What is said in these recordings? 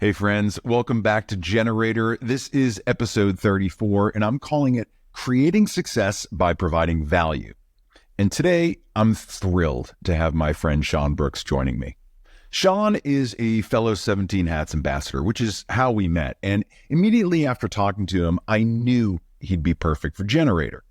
Hey friends, welcome back to Generator. This is episode 34, and I'm calling it Creating Success by Providing Value. And today, I'm thrilled to have my friend Shawn Brooks joining me. Shawn is a fellow 17 Hats ambassador, which is how we met. And immediately after talking to him, I knew he'd be perfect for Generator.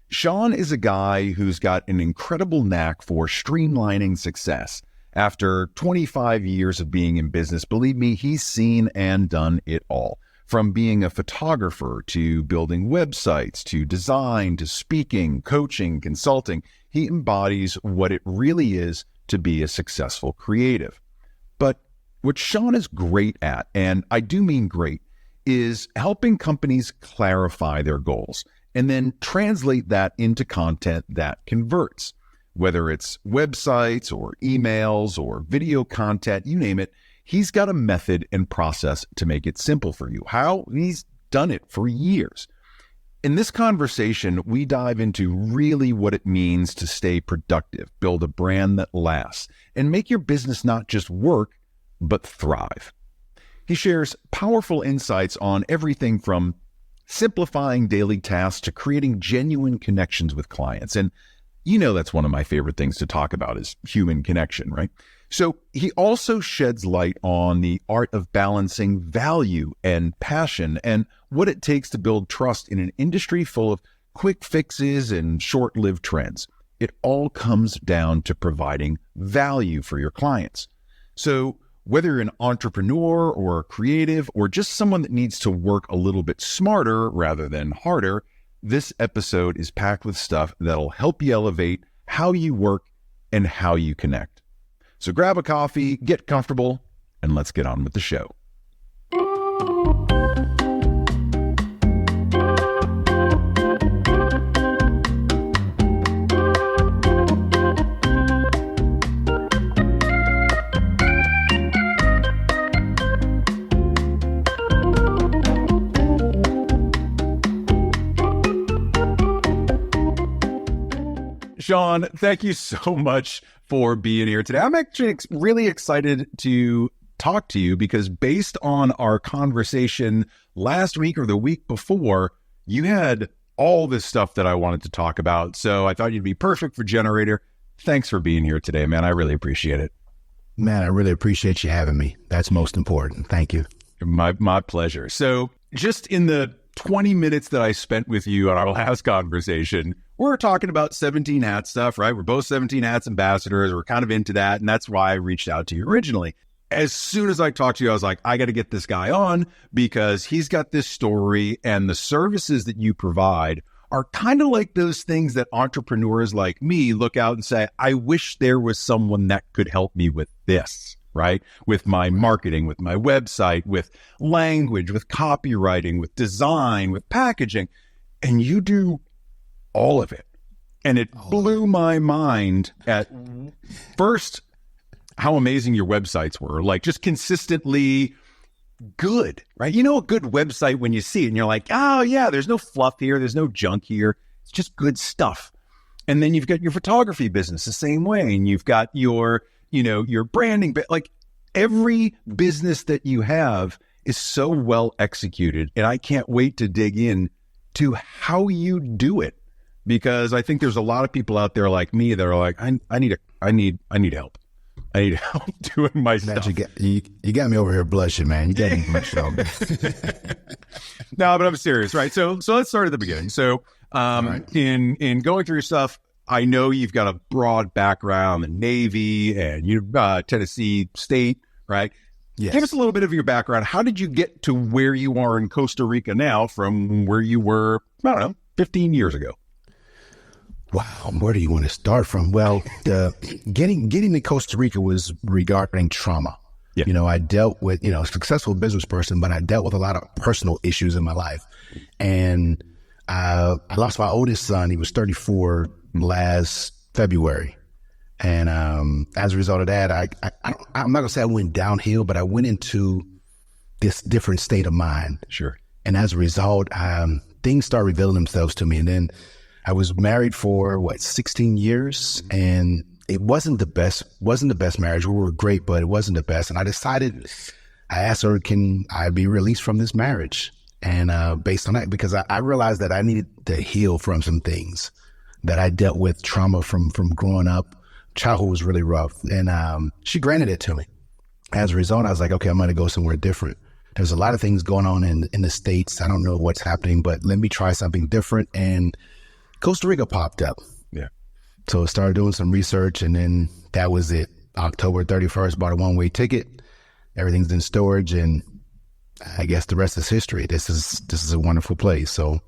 Shawn is a guy who's got an incredible knack for streamlining success. After 25 years of being in business, believe me, he's seen and done it all. From being a photographer to building websites, to design, to speaking, coaching, consulting, he embodies what it really is to be a successful creative. But what Shawn is great at, and I do mean great, is helping companies clarify their goals and then translate that into content that converts. Whether it's websites or emails or video content, you name it, he's got a method and process to make it simple for you. How? He's done it for years. In this conversation, we dive into really what it means to stay productive, build a brand that lasts, and make your business not just work, but thrive. He shares powerful insights on everything from simplifying daily tasks to creating genuine connections with clients. And you know that's one of my favorite things to talk about is human connection, right? So he also sheds light on the art of balancing value and passion and what it takes to build trust in an industry full of quick fixes and short-lived trends. It all comes down to providing value for your clients. So whether you're an entrepreneur or a creative or just someone that needs to work a little bit smarter rather than harder, this episode is packed with stuff that'll help you elevate how you work and how you connect. So grab a coffee, get comfortable, and let's get on with the show. Shawn, thank you so much for being here today. I'm actually really excited to talk to you because based on our conversation last week or the week before, you had all this stuff that I wanted to talk about. So I thought you'd be perfect for Generator. Thanks for being here today, man. I really appreciate it. Man, I really appreciate you having me. That's most important. Thank you. My pleasure. So just in the 20 minutes that I spent with you on our last conversation, we're talking about 17 Hats stuff, right? We're both 17 Hats ambassadors. We're kind of into that. And that's why I reached out to you originally. As soon as I talked to you, I was like, I got to get this guy on because he's got this story and the services that you provide are kind of like those things that entrepreneurs like me look out and say, I wish there was someone that could help me with this, right? With my marketing, with my website, with language, with copywriting, with design, with packaging. And you do all of it. And it blew my mind at first how amazing your websites were, like just consistently good, right? You know, a good website when you see it and you're like, oh yeah, there's no fluff here. There's no junk here. It's just good stuff. And then you've got your photography business the same way. And you've got your, your branding, but like every business that you have is so well executed. And I can't wait to dig in to how you do it. Because I think there's a lot of people out there like me that are like, I need help. I need help doing my stuff. You got me over here blushing, man. You got me blushing. No, but I'm serious, right? So let's start at the beginning. So right. in going through your stuff, I know you've got a broad background in Navy and Tennessee State, right? Yes. Give us a little bit of your background. How did you get to where you are in Costa Rica now from where you were, 15 years ago? Wow, where do you want to start from? Well, getting to Costa Rica was regarding trauma. Yeah. I dealt with, a successful business person, but I dealt with a lot of personal issues in my life. And I lost my oldest son. He was 34 last February. And as a result of that, I'm not going to say I went downhill, but I went into this different state of mind. Sure. And as a result, things started revealing themselves to me. And then I was married for 16 years, and it wasn't the best marriage. We were great, but it wasn't the best. And I decided I asked her, can I be released from this marriage? And based on that, because I realized that I needed to heal from some things that I dealt with, trauma from growing up. Childhood was really rough. And she granted it to me. As a result, I was like, okay, I'm going to go somewhere different. There's a lot of things going on in the States. I don't know what's happening, but let me try something different. And Costa Rica popped up. Yeah. So I started doing some research, and then that was it. October 31st, bought a one-way ticket. Everything's in storage, and I guess the rest is history. This is a wonderful place. So,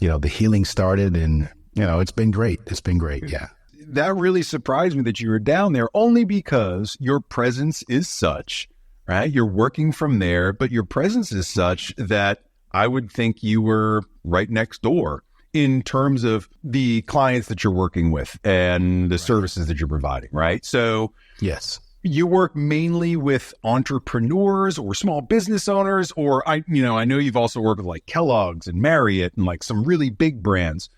the healing started, and, it's been great. It's been great. Yeah. That really surprised me that you were down there, only because your presence is such, right? You're working from there, but your presence is such that I would think you were right next door in terms of the clients that you're working with and the services that you're providing, right? So yes, you work mainly with entrepreneurs or small business owners, or I know you've also worked with like Kellogg's and Marriott and like some really big brands.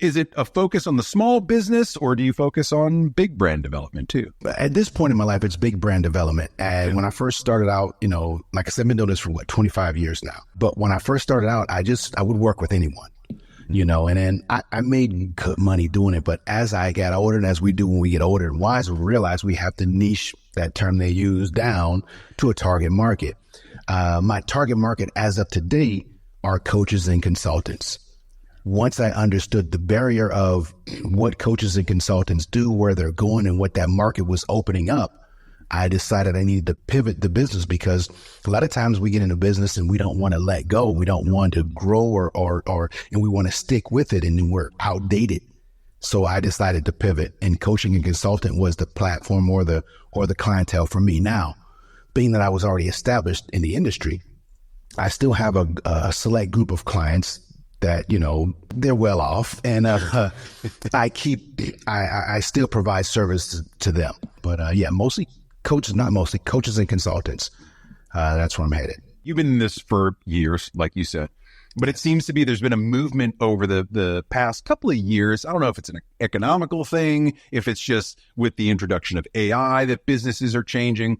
Is it a focus on the small business, or do you focus on big brand development too? At this point in my life, it's big brand development. And when I first started out, like I said, I've been doing this for 25 years now. But when I first started out, I would work with anyone, and then I made good money doing it. But as I got older, and as we do when we get older and wiser, we realize we have to niche that term they use down to a target market. My target market as of today are coaches and consultants. Once I understood the barrier of what coaches and consultants do, where they're going, and what that market was opening up, I decided I needed to pivot the business, because a lot of times we get into business and we don't want to let go. We don't want to grow and we want to stick with it, and then we're outdated. So I decided to pivot, and coaching and consultant was the platform or the clientele for me. Now, being that I was already established in the industry, I still have a select group of clients that, they're well off, and I still provide service to them. But mostly coaches and consultants. That's where I'm headed. You've been in this for years, like you said, but it seems to be there's been a movement over the past couple of years. I don't know if it's an economical thing, if it's just with the introduction of AI that businesses are changing,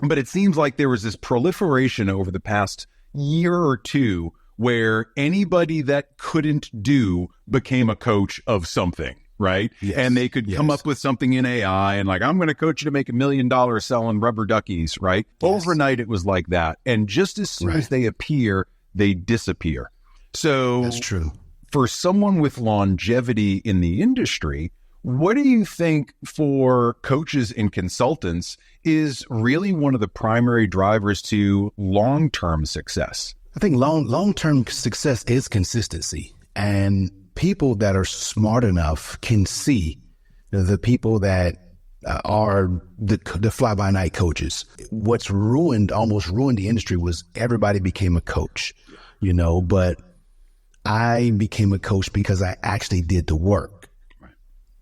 but it seems like there was this proliferation over the past year or two where anybody that couldn't do became a coach of something, right? Yes. And they could come up with something in AI and like, I'm going to coach you to make $1 million selling rubber duckies, right? Yes. Overnight, it was like that. And just as soon as they appear, they disappear. So that's true. For someone with longevity in the industry, what do you think for coaches and consultants is really one of the primary drivers to long-term success? I think long-term success is consistency, and people that are smart enough can see the people that are the fly-by-night coaches. What's almost ruined the industry was everybody became a coach, but I became a coach because I actually did the work.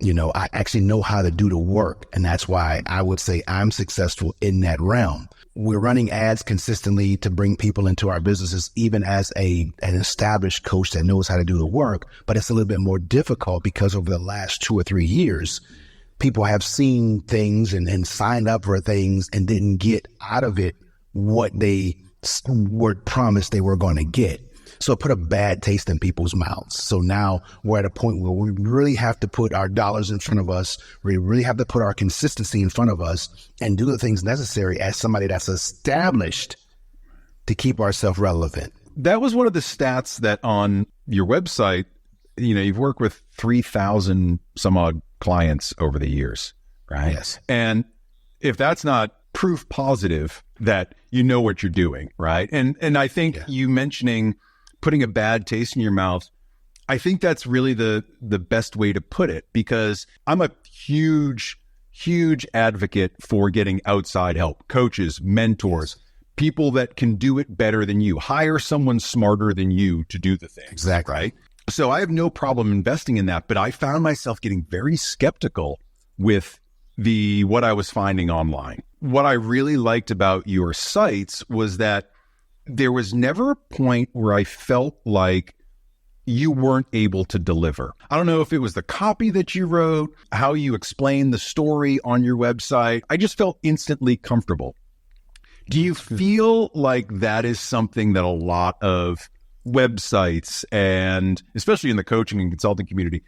I actually know how to do the work, and that's why I would say I'm successful in that realm. We're running ads consistently to bring people into our businesses, even as an established coach that knows how to do the work. But it's a little bit more difficult because over the last 2 or 3 years, people have seen things and signed up for things and didn't get out of it what they were promised they were going to get. So it put a bad taste in people's mouths. So now we're at a point where we really have to put our dollars in front of us. We really have to put our consistency in front of us and do the things necessary as somebody that's established to keep ourselves relevant. That was one of the stats that on your website, you've worked with 3,000 some odd clients over the years, right? Yes. And if that's not proof positive that you know what you're doing, right? And I think you mentioning putting a bad taste in your mouth, I think that's really the best way to put it, because I'm a huge advocate for getting outside help, coaches, mentors, people that can do it better than you. Hire someone smarter than you to do the thing. Exactly. Right? So I have no problem investing in that, but I found myself getting very skeptical with what I was finding online. What I really liked about your sites was that there was never a point where I felt like you weren't able to deliver. I don't know if it was the copy that you wrote, how you explained the story on your website. I just felt instantly comfortable. Do you feel like that is something that a lot of websites, and especially in the coaching and consulting community,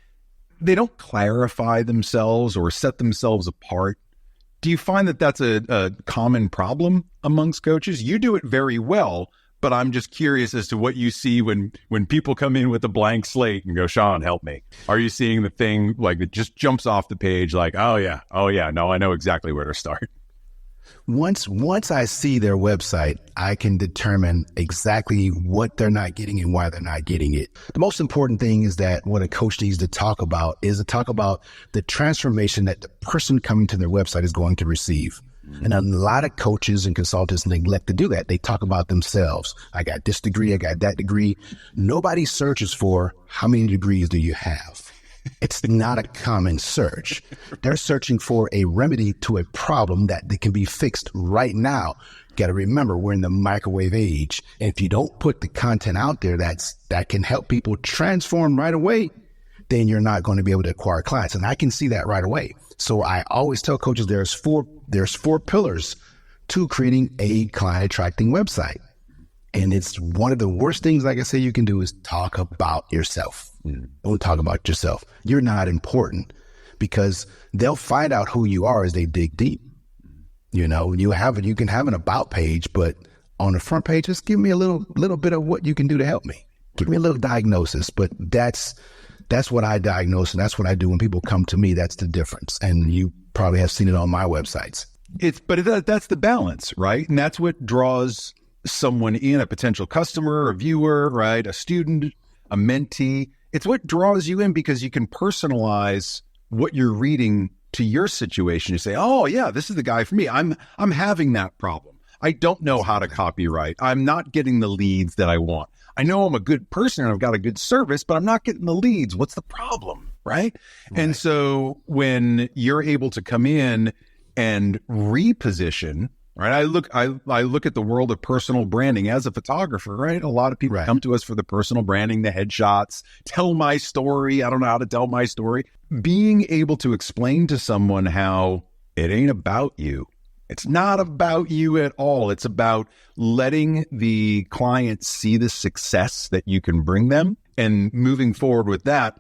they don't clarify themselves or set themselves apart? Do you find that that's a common problem amongst coaches? You do it very well, but I'm just curious as to what you see when people come in with a blank slate and go, Shawn, help me. Are you seeing the thing like that just jumps off the page like, oh yeah, no, I know exactly where to start? Once I see their website, I can determine exactly what they're not getting and why they're not getting it. The most important thing is that what a coach needs to talk about is to talk about the transformation that the person coming to their website is going to receive. And a lot of coaches and consultants neglect to do that. They talk about themselves. I got this degree, I got that degree. Nobody searches for how many degrees do you have. It's not a common search. They're searching for a remedy to a problem that can be fixed right now. Got to remember, we're in the microwave age. And if you don't put the content out there that can help people transform right away, then you're not going to be able to acquire clients. And I can see that right away. So I always tell coaches there's four pillars to creating a client attracting website. And it's one of the worst things, like I say, you can do is talk about yourself. Don't talk about yourself. You're not important, because they'll find out who you are as they dig deep. You know, you can have an about page, but on the front page, just give me a little bit of what you can do to help me. Give me a little diagnosis. But that's what I diagnose, and that's what I do when people come to me. That's the difference. And you probably have seen it on my websites. But that's the balance, right? And that's what draws someone in, a potential customer, a viewer, right? A student, a mentee. It's what draws you in, because you can personalize what you're reading to your situation. You say, oh yeah, this is the guy for me. I'm having that problem. I don't know how to copyright. I'm not getting the leads that I want. I know I'm a good person and I've got a good service, but I'm not getting the leads. What's the problem, right? And so when you're able to come in and reposition, right? I look at the world of personal branding as a photographer, right? A lot of people come to us for the personal branding, the headshots, tell my story. I don't know how to tell my story. Being able to explain to someone how it ain't about you. It's not about you at all. It's about letting the client see the success that you can bring them, and moving forward with that,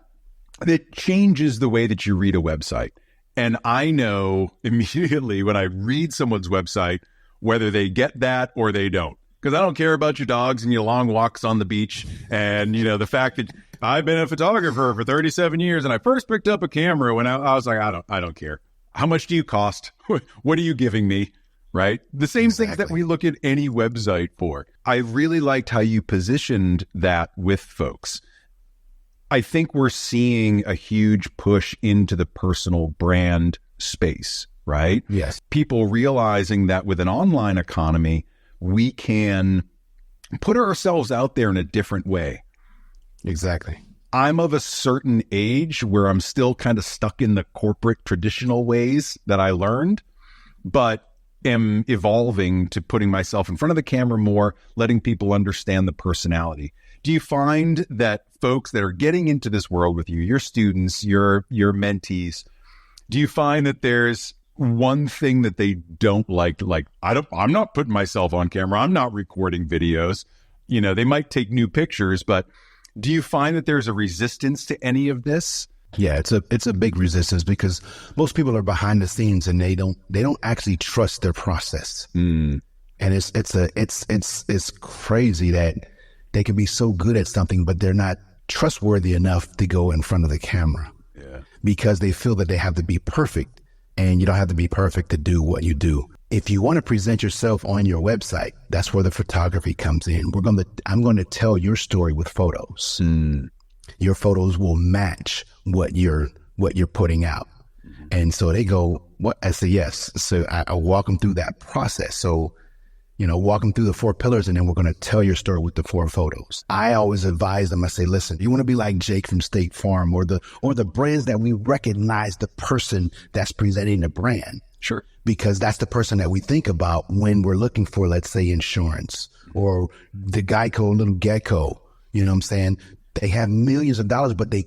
it changes the way that you read a website. And I know immediately when I read someone's website, whether they get that or they don't. Because I don't care about your dogs and your long walks on the beach. And, you know, the fact that I've been a photographer for 37 years and I first picked up a camera when I was like, I don't care. How much do you cost? What are you giving me? Right? The same things that we look at any website for. I really liked how you positioned that with folks. I think we're seeing a huge push into the personal brand space, right? Yes. People realizing that with an online economy, we can put ourselves out there in a different way. Exactly. I'm of a certain age where I'm still kind of stuck in the corporate traditional ways that I learned, but am evolving to putting myself in front of the camera more, letting people understand the personality. Do you find that folks that are getting into this world with you, your students, your mentees, do you find that there's one thing that they don't like? Like, I'm not putting myself on camera. I'm not recording videos. You know, they might take new pictures, but do you find that there's a resistance to any of this? Yeah, it's a big resistance, because most people are behind the scenes and they don't actually trust their process. And it's crazy that they can be so good at something, but they're not trustworthy enough to go in front of the camera. Yeah. Because they feel that they have to be perfect, and you don't have to be perfect to do what you do. If you want to present yourself on your website, that's where the photography comes in. I'm going to tell your story with photos. Your photos will match what you're putting out. And so they go, what? I say, yes. So I walk them through that process. So, you know, walk them through the 4 pillars, and then we're going to tell your story with the 4 photos. I always advise them. I say, listen, you want to be like Jake from State Farm, or the brands that we recognize the person that's presenting the brand. Sure. Because that's the person that we think about when we're looking for, let's say, insurance, or the Geico little gecko. You know what I'm saying? They have millions of dollars, but they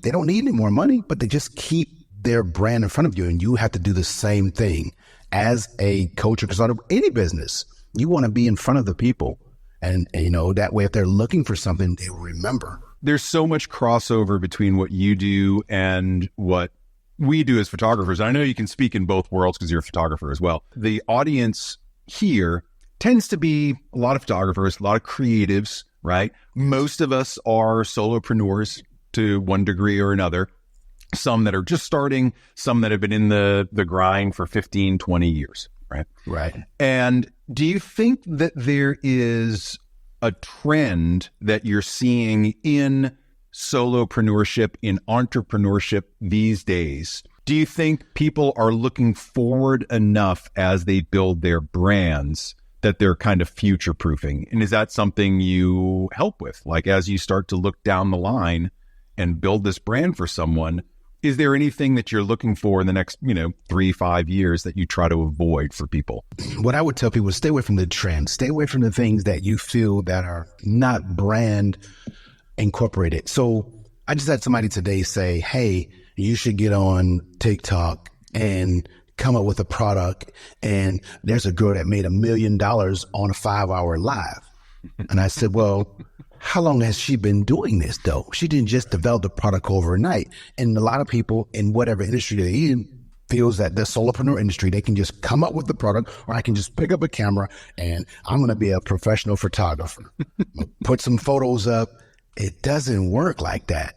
don't need any more money, but they just keep their brand in front of you. And you have to do the same thing as a coach or consultant, any business. You want to be in front of the people. And, you know, that way, if they're looking for something, they will remember. There's so much crossover between what you do and what we do as photographers. I know you can speak in both worlds because you're a photographer as well. The audience here tends to be a lot of photographers, a lot of creatives, right? Most of us are solopreneurs to one degree or another. Some that are just starting, some that have been in the grind for 15, 20 years, right? Right. And do you think that there is a trend that you're seeing in solopreneurship, in entrepreneurship these days? Do you think people are looking forward enough as they build their brands that they're kind of future-proofing? And is that something you help with? Like as you start to look down the line and build this brand for someone, is there anything that you're looking for in the next, 3-5 years that you try to avoid for people? What I would tell people is stay away from the trends. Stay away from the things that you feel that are not brand incorporated. So I just had somebody today say, hey, you should get on TikTok and come up with a product. And there's a girl that made $1 million on a 5-hour live. And I said, well, how long has she been doing this, though? She didn't just develop the product overnight. And a lot of people in whatever industry they're in feels that the solopreneur industry, they can just come up with the product, or I can just pick up a camera and I'm going to be a professional photographer. Put some photos up. It doesn't work like that.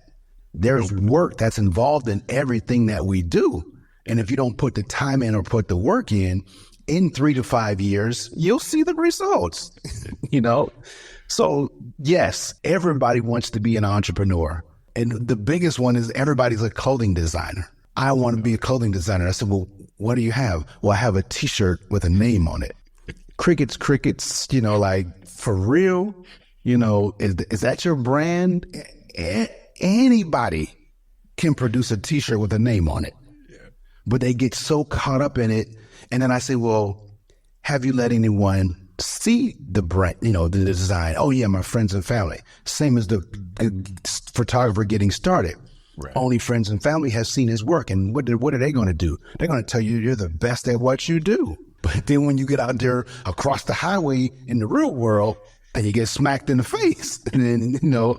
There's work that's involved in everything that we do. And if you don't put the time in or put the work in 3 to 5 years, you'll see the results, So yes, everybody wants to be an entrepreneur. And the biggest one is everybody's a clothing designer. I want to be a clothing designer. I said, well, what do you have? Well, I have a t-shirt with a name on it. Crickets, like for real, is that your brand? Anybody can produce a t-shirt with a name on it, but they get so caught up in it. And then I say, well, have you let anyone see the brand, the design? Oh yeah, my friends and family. Same as the photographer getting started. Right. Only friends and family have seen his work. And what are they going to do? They're going to tell you you're the best at what you do. But then when you get out there across the highway in the real world, then you get smacked in the face. And then,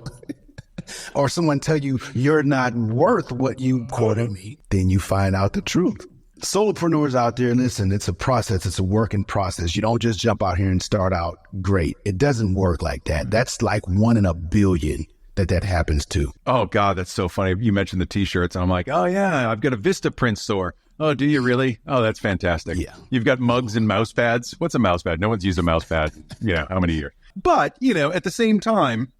or someone tell you you're not worth what you quoted me, then you find out the truth. Solopreneurs out there, listen, it's a process. It's a working process. You don't just jump out here and start out great. It doesn't work like that. That's like 1 in a billion that happens to. Oh, God, that's so funny. You mentioned the T-shirts. And I'm like, oh, yeah, I've got a Vista print store. Oh, do you really? Oh, that's fantastic. Yeah. You've got mugs and mouse pads. What's a mouse pad? No one's used a mouse pad. How many years? But, at the same time,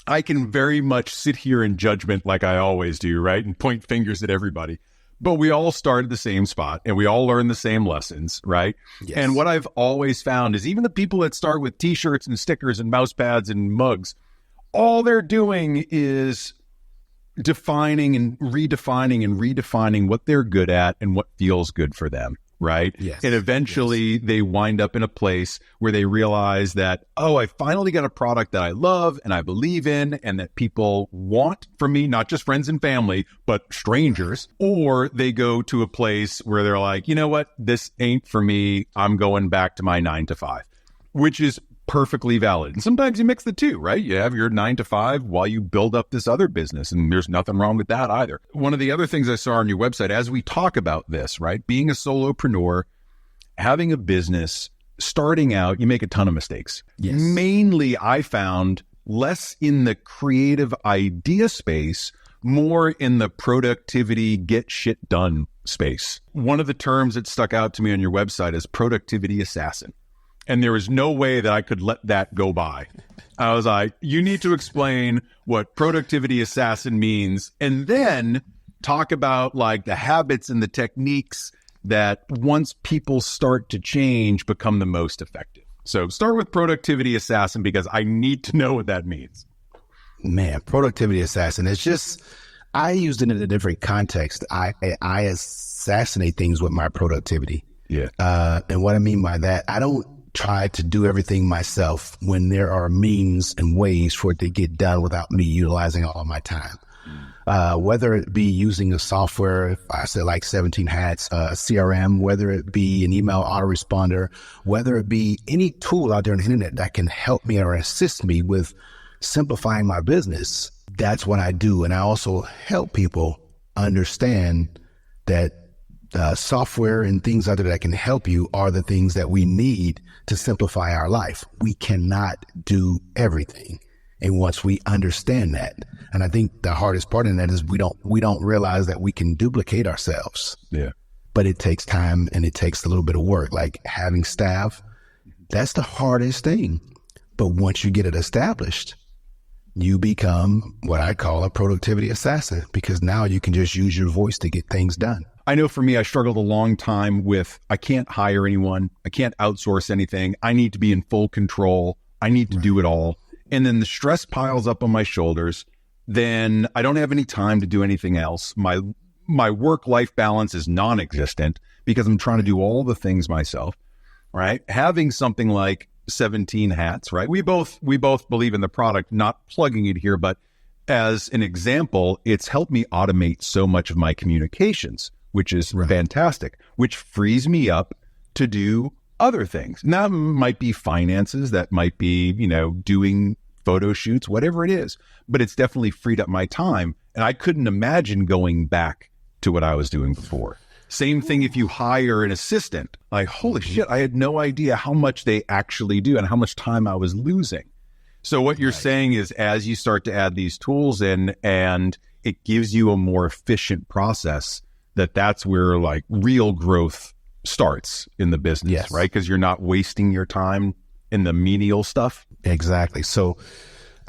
I can very much sit here in judgment like I always do, right? And point fingers at everybody. But we all start at the same spot and we all learn the same lessons, right? Yes. And what I've always found is even the people that start with T-shirts and stickers and mouse pads and mugs, all they're doing is defining and redefining what they're good at and what feels good for them, right? Yes. And eventually they wind up in a place where they realize that, oh, I finally got a product that I love and I believe in and that people want from me, not just friends and family, but strangers. Or they go to a place where they're like, you know what, this ain't for me. I'm going back to my 9 to 5, which is perfectly valid. And sometimes you mix the two, right? You have your 9 to 5 while you build up this other business. And there's nothing wrong with that either. One of the other things I saw on your website, as we talk about this, right? Being a solopreneur, having a business, starting out, you make a ton of mistakes. Yes. Mainly, I found less in the creative idea space, more in the productivity, get shit done space. One of the terms that stuck out to me on your website is productivity assassin. And there was no way that I could let that go by. I was like, you need to explain what productivity assassin means and then talk about like the habits and the techniques that once people start to change become the most effective. So start with productivity assassin because I need to know what that means. Man, productivity assassin. It's just, I used it in a different context. I assassinate things with my productivity. Yeah. And what I mean by that, I don't try to do everything myself when there are means and ways for it to get done without me utilizing all of my time. whether it be using a software, if I said like 17 hats, CRM, whether it be an email autoresponder, whether it be any tool out there on the internet that can help me or assist me with simplifying my business, that's what I do. And I also help people understand that software and things out there that can help you are the things that we need to simplify our life. We cannot do everything. And once we understand that, and I think the hardest part in that is we don't realize that we can duplicate ourselves. Yeah. But it takes time and it takes a little bit of work. Like having staff, that's the hardest thing. But once you get it established, you become what I call a productivity assassin, because now you can just use your voice to get things done. I know for me, I struggled a long time with, I can't hire anyone. I can't outsource anything. I need to be in full control. I need to do it all. And then the stress piles up on my shoulders. Then I don't have any time to do anything else. My work-life balance is non-existent because I'm trying to do all the things myself, right? Having something like 17 hats, right? We both believe in the product, not plugging it here, but as an example, it's helped me automate so much of my communications, which is fantastic, which frees me up to do other things. Now, that might be finances, that might be, doing photo shoots, whatever it is, but it's definitely freed up my time. And I couldn't imagine going back to what I was doing before. Same thing if you hire an assistant, like, holy shit, I had no idea how much they actually do and how much time I was losing. So what you're saying is, as you start to add these tools in and it gives you a more efficient process, that's where like real growth starts in the business, right? Because you're not wasting your time in the menial stuff. Exactly. So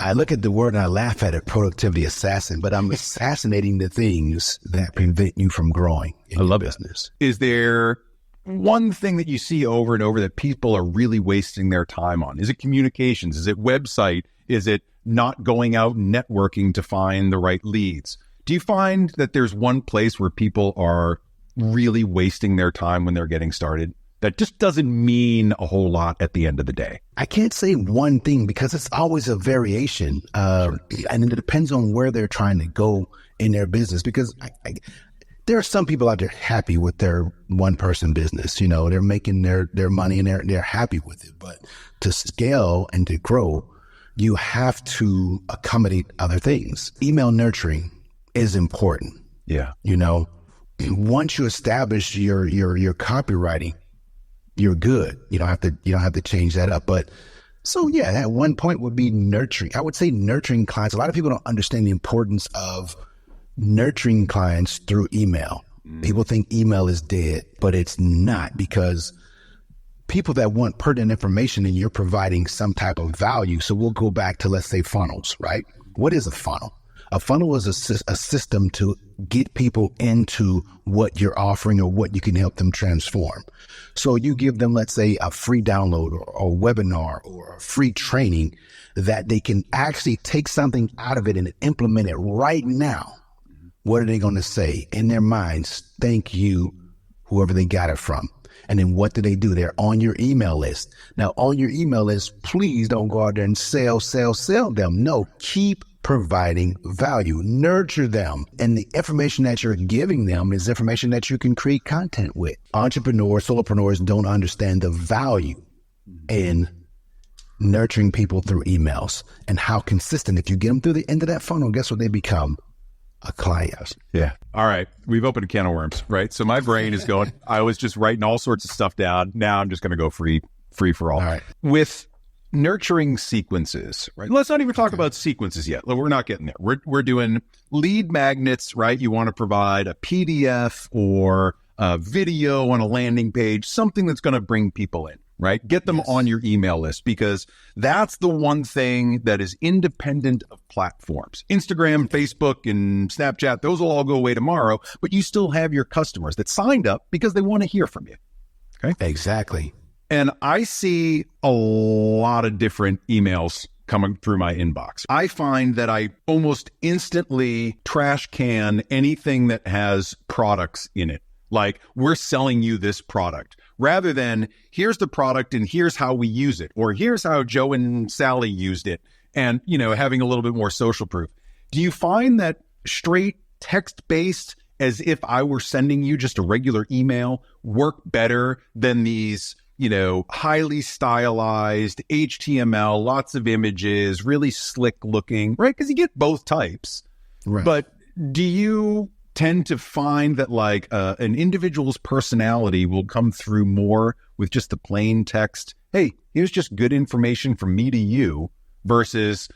I look at the word and I laugh at it, productivity assassin, but I'm assassinating the things that prevent you from growing in your business. Is there one thing that you see over and over that people are really wasting their time on? Is it communications? Is it website? Is it not going out and networking to find the right leads? Do you find that there's one place where people are really wasting their time when they're getting started that just doesn't mean a whole lot at the end of the day? I can't say one thing because it's always a variation. And it depends on where they're trying to go in their business, because there are some people out there happy with their one person business. They're making their money and they're happy with it. But to scale and to grow, you have to accommodate other things. Email nurturing is important. Yeah. Once you establish your copywriting, you're good. You don't have to change that up. But so yeah, at one point would be nurturing. I would say nurturing clients. A lot of people don't understand the importance of nurturing clients through email. People think email is dead, but it's not, because people that want pertinent information and you're providing some type of value. So we'll go back to, let's say, funnels, right? What is a funnel? A funnel is a system to get people into what you're offering or what you can help them transform. So you give them, let's say, a free download or a webinar or a free training that they can actually take something out of it and implement it right now. What are they going to say in their minds? Thank you, whoever they got it from. And then what do? They're on your email list. Now, on your email list, please don't go out there and sell them. No, keep providing value, nurture them. And the information that you're giving them is information that you can create content with. Entrepreneurs, solopreneurs don't understand the value in nurturing people through emails and how consistent. If you get them through the end of that funnel, guess what they become? A client. Yeah. All right. We've opened a can of worms, right? So my brain is going, I was just writing all sorts of stuff down. Now I'm just going to go free for all. Right. With nurturing sequences, right? Let's not even talk about sequences yet. We're not getting there. We're doing lead magnets, right? You want to provide a PDF or a video on a landing page, something that's going to bring people in, right? Get them on your email list, because that's the one thing that is independent of platforms. Instagram, Facebook, and Snapchat, those will all go away tomorrow, but you still have your customers that signed up because they want to hear from you. Okay. Exactly. And I see a lot of different emails coming through my inbox. I find that I almost instantly trash can anything that has products in it. Like, we're selling you this product, rather than here's the product and here's how we use it, or here's how Joe and Sally used it, and, having a little bit more social proof. Do you find that straight text-based, as if I were sending you just a regular email, work better than these, highly stylized HTML, lots of images, really slick looking, right? Because you get both types. Right. But do you tend to find that like an individual's personality will come through more with just the plain text? Hey, here's just good information from me to you, versus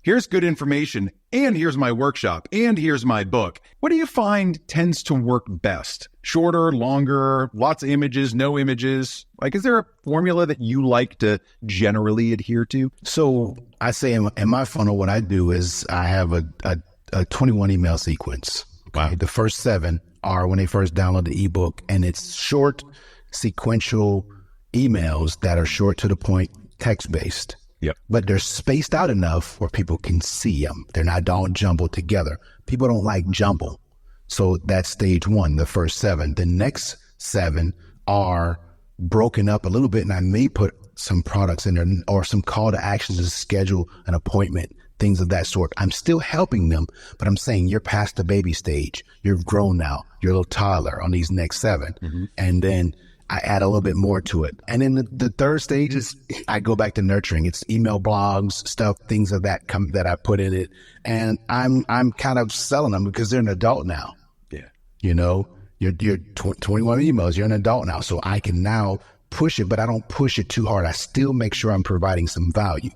here's good information and here's my workshop and here's my book. What do you find tends to work best? Shorter, longer, lots of images, no images? Like, is there a formula that you like to generally adhere to? So I say in my funnel, what I do is I have a 21 email sequence. Okay? Wow. The first 7 are when they first download the ebook, and it's short, sequential emails that are short to the point, text-based. Yep. But they're spaced out enough where people can see them. They're not all jumbled together. People don't like jumble. So that's stage 1, the first 7. The next 7 are broken up a little bit, and I may put some products in there or some call to actions to schedule an appointment, things of that sort. I'm still helping them, but I'm saying you're past the baby stage. You're grown now. You're a little toddler on these next 7. Mm-hmm. And then I add a little bit more to it. And then the third stage is I go back to nurturing. It's email, blogs, stuff, things of that that I put in it. And I'm kind of selling them because they're an adult now. Yeah. You're 21 emails. You're an adult now. So I can now push it, but I don't push it too hard. I still make sure I'm providing some value.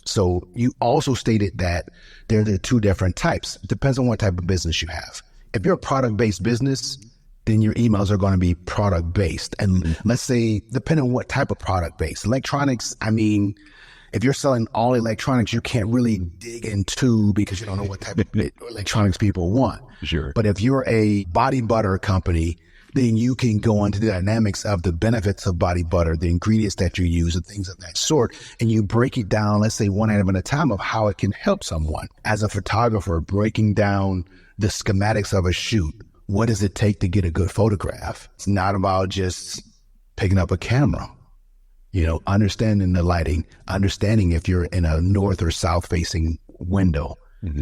So you also stated that there are 2 different types. It depends on what type of business you have. If you're a product-based business, then your emails are going to be product-based. And let's say, depending on what type of product-based. Electronics, if you're selling all electronics, you can't really dig into because you don't know what type of electronics people want. Sure. But if you're a body butter company, then you can go into the dynamics of the benefits of body butter, the ingredients that you use and things of that sort. And you break it down, let's say 1 item at a time, of how it can help someone. As a photographer, breaking down the schematics of a shoot. What does it take to get a good photograph? It's not about just picking up a camera, understanding the lighting, understanding if you're in a north or south facing window,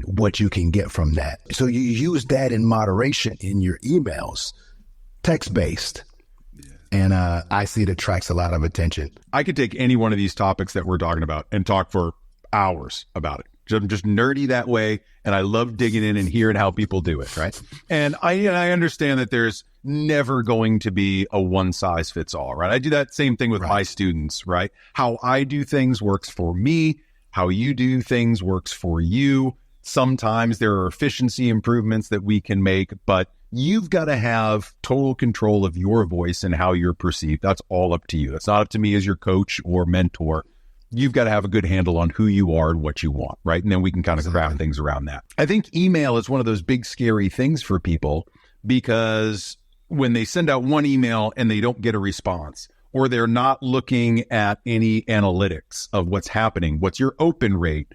what you can get from that. So you use that in moderation in your emails, text-based. And I see it attracts a lot of attention. I could take any one of these topics that we're talking about and talk for hours about it. I'm just nerdy that way, and I love digging in and hearing how people do it, right? And I understand that there's never going to be a one-size-fits-all, right? I do that same thing with my students, right? How I do things works for me. How you do things works for you. Sometimes there are efficiency improvements that we can make, but you've got to have total control of your voice and how you're perceived. That's all up to you. That's not up to me as your coach or mentor. You've got to have a good handle on who you are and what you want, right? And then we can kind of craft things around that. I think email is one of those big, scary things for people because when they send out one email and they don't get a response, or they're not looking at any analytics of what's happening, what's your open rate?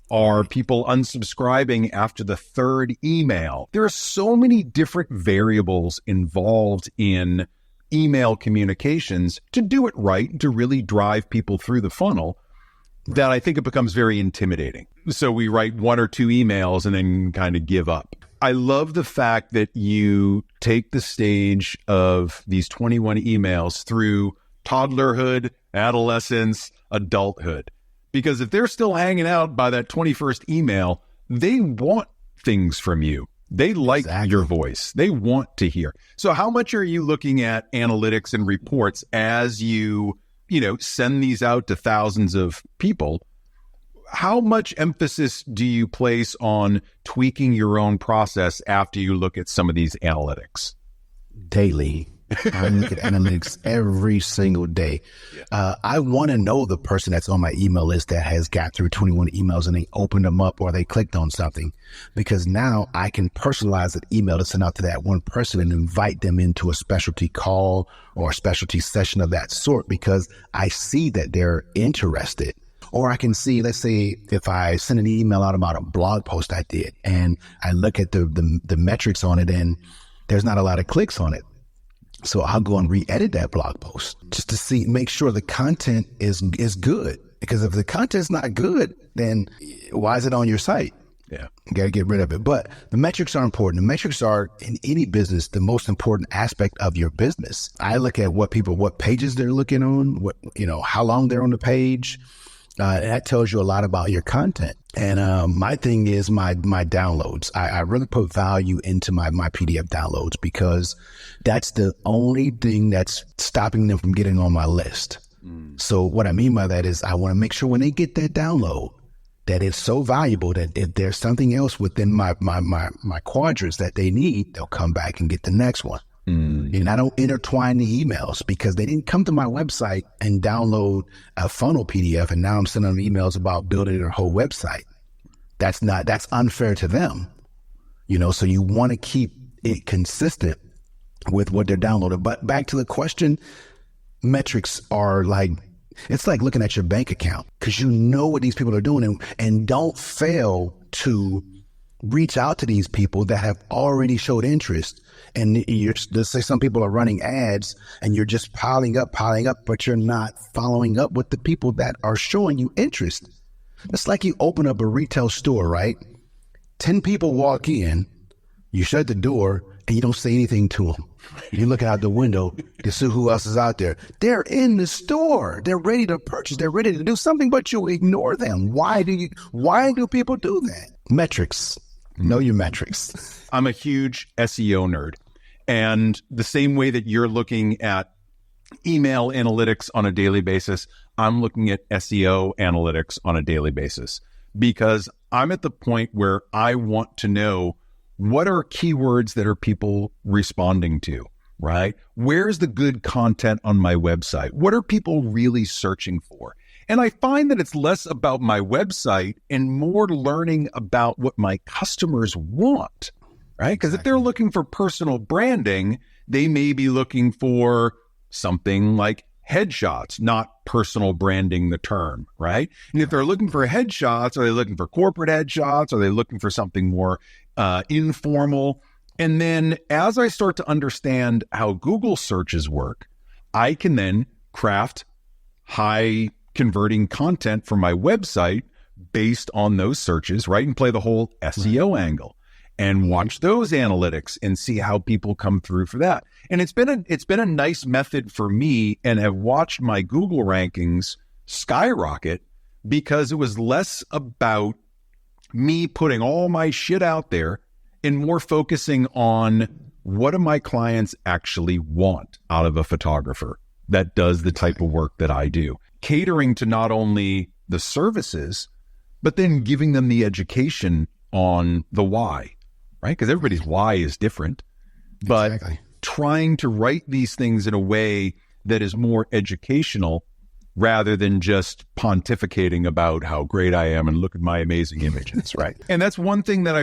Are people unsubscribing after the 3rd email? There are so many different variables involved in email communications to do it right, to really drive people through the funnel, that I think it becomes very intimidating. So we write 1 or 2 emails and then kind of give up. I love the fact that you take the stage of these 21 emails through toddlerhood, adolescence, adulthood. Because if they're still hanging out by that 21st email, they want things from you. They like your voice. They want to hear. So how much are you looking at analytics and reports as you send these out to thousands of people? How much emphasis do you place on tweaking your own process after you look at some of these analytics? Daily. I look at analytics every single day. I want to know the person that's on my email list that has got through 21 emails and they opened them up or they clicked on something, because now I can personalize that email to send out to that one person and invite them into a specialty call or a specialty session of that sort because I see that they're interested. Or I can see, let's say, if I send an email out about a blog post I did and I look at the metrics on it and there's not a lot of clicks on it. So I'll go and re-edit that blog post just to make sure the content is good. Because if the content's not good, then why is it on your site? Yeah. You got to get rid of it. But the metrics are important. The metrics are, in any business, the most important aspect of your business. I look at what pages they're looking on, how long they're on the page. That tells you a lot about your content. And my thing is my downloads. I really put value into my PDF downloads, because that's the only thing that's stopping them from getting on my list. So what I mean by that is I want to make sure when they get that download, that it's so valuable that if there's something else within my quadrants that they need, they'll come back and get the next one. And I don't intertwine the emails, because they didn't come to my website and download a funnel PDF, and now I'm sending them emails about building their whole website. That's unfair to them. So you want to keep it consistent with what they're downloading. But back to the question, metrics are it's like looking at your bank account, because you know what these people are doing, and don't fail to reach out to these people that have already showed interest. And let's say some people are running ads and you're just piling up, but you're not following up with the people that are showing you interest. It's like you open up a retail store, right? 10 people walk in, you shut the door, and you don't say anything to them. You're looking out the window to see who else is out there. They're in the store. They're ready to purchase. They're ready to do something, but you ignore them. Why do people do that? Metrics. Know your metrics. I'm a huge SEO nerd. And the same way that you're looking at email analytics on a daily basis, I'm looking at SEO analytics on a daily basis, because I'm at the point where I want to know what are keywords that are people responding to, right? Where's the good content on my website? What are people really searching for? And I find that it's less about my website and more learning about what my customers want, right? Because if they're looking for personal branding, they may be looking for something like headshots, not personal branding, the term, right? And if they're looking for headshots, are they looking for corporate headshots? Are they looking for something more informal? And then as I start to understand how Google searches work, I can then craft high converting content for my website based on those searches, right? And play the whole SEO angle and watch those analytics and see how people come through for that. And it's been a nice method for me, and have watched my Google rankings skyrocket, because it was less about me putting all my shit out there and more focusing on what do my clients actually want out of a photographer that does the type of work that I do, catering to not only the services, but then giving them the education on the why, right? Because everybody's why is different, but trying to write these things in a way that is more educational rather than just pontificating about how great I am and look at my amazing images, right? And that's one thing that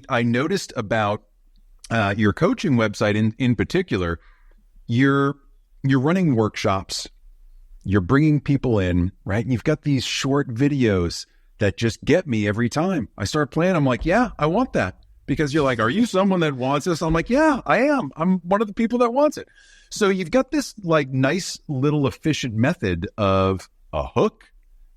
I noticed about your coaching website in particular. You're running workshops, you're bringing people in, right? And you've got these short videos that just get me every time I start playing. I'm like, yeah, I want that. Because you're like, are you someone that wants this? I'm like, yeah, I am. I'm one of the people that wants it. So you've got this nice little efficient method of a hook,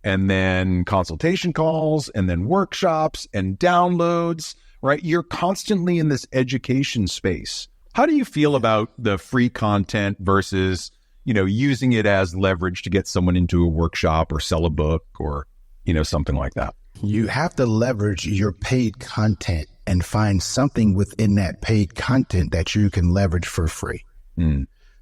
and then consultation calls, and then workshops and downloads, right? You're constantly in this education space. How do you feel about the free content versus, using it as leverage to get someone into a workshop or sell a book or, something like that? You have to leverage your paid content and find something within that paid content that you can leverage for free.